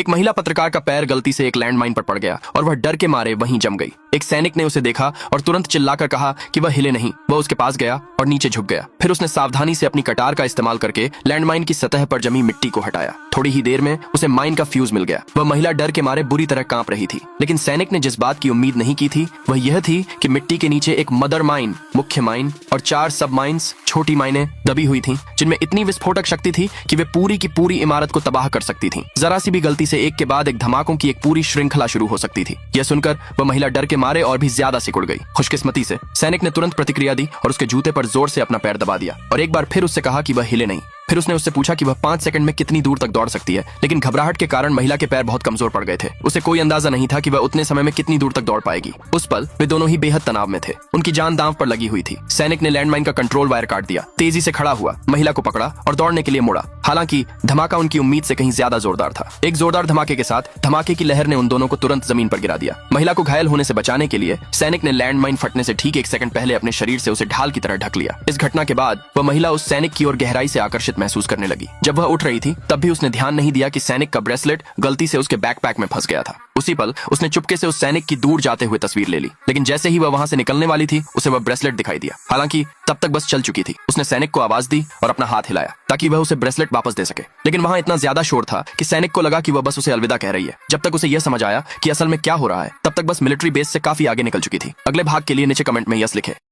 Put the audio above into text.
एक महिला पत्रकार का पैर गलती से एक लैंडमाइन पर पड़ गया और वह डर के मारे वहीं जम गई। एक सैनिक ने उसे देखा और तुरंत चिल्लाकर कहा कि वह हिले नहीं। वह उसके पास गया और नीचे झुक गया। फिर उसने सावधानी से अपनी कटार का इस्तेमाल करके लैंडमाइन की सतह पर जमी मिट्टी को हटाया। थोड़ी ही देर में उसे माइन का फ्यूज मिल गया। वह महिला डर के मारे बुरी तरह कांप रही थी, लेकिन सैनिक ने जिस बात की उम्मीद नहीं की थी वह यह थी कि मिट्टी के नीचे एक मदर माइन, मुख्य माइन और 4 सब माइंस, छोटी माइनें दबी हुई थीं, जिनमें इतनी विस्फोटक शक्ति थी कि वे पूरी की पूरी इमारत को तबाह कर सकती थीं। जरा सी भी गलती से एक के बाद एक धमाकों की एक पूरी श्रृंखला शुरू हो सकती थी। यह सुनकर वह महिला डर के मारे और भी ज्यादा सिकुड़ गई। खुशकिस्मती से सैनिक ने तुरंत प्रतिक्रिया दी और उसके जूते पर जोर से अपना पैर दबा दिया और एक बार फिर उससे कहा कि वह हिले नहीं। फिर उसने उससे पूछा कि वह 5 सेकंड में कितनी दूर तक दौड़ सकती है, लेकिन घबराहट के कारण महिला के पैर बहुत कमजोर पड़ गए थे। उसे कोई अंदाजा नहीं था कि वह उतने समय में कितनी दूर तक दौड़ पाएगी। उस पल वे दोनों ही बेहद तनाव में थे। उनकी जान दांव पर लगी हुई थी। सैनिक ने लैंडमाइन का कंट्रोल वायर काट दिया, तेजी से खड़ा हुआ, महिला को पकड़ा और दौड़ने के लिए मुड़ा। हालांकि धमाका उनकी उम्मीद से कहीं ज्यादा जोरदार था। एक जोरदार धमाके के साथ धमाके की लहर ने उन दोनों को तुरंत जमीन पर गिरा दिया। महिला को घायल होने से बचाने के लिए सैनिक ने लैंडमाइन फटने से ठीक 1 सेकंड पहले अपने शरीर से उसे ढाल की तरह ढक लिया। इस घटना के बाद वह महिला उस सैनिक की ओर गहराई से आकर्षित महसूस करने लगी। जब वह उठ रही थी तब भी उसने ध्यान नहीं दिया कि सैनिक का ब्रेसलेट गलती से उसके बैकपैक में फंस गया था। उसी पल उसने चुपके से उस सैनिक की दूर जाते हुए तस्वीर ले ली, लेकिन जैसे ही वह वहां से निकलने वाली थी उसे वह ब्रेसलेट दिखाई दिया। हालांकि तब तक बस चल चुकी थी। उसने सैनिक को आवाज दी और अपना हाथ हिलाया ताकि वह उसे ब्रेसलेट वापस दे सके, लेकिन वहां इतना ज्यादा शोर था कि सैनिक को लगा कि वह बस उसे अलविदा कह रही है। जब तक उसे यह समझ आया कि असल में क्या हो रहा है, तब तक बस मिलिट्री बेस से काफी आगे निकल चुकी थी। अगले भाग के लिए नीचे कमेंट में यस लिखे।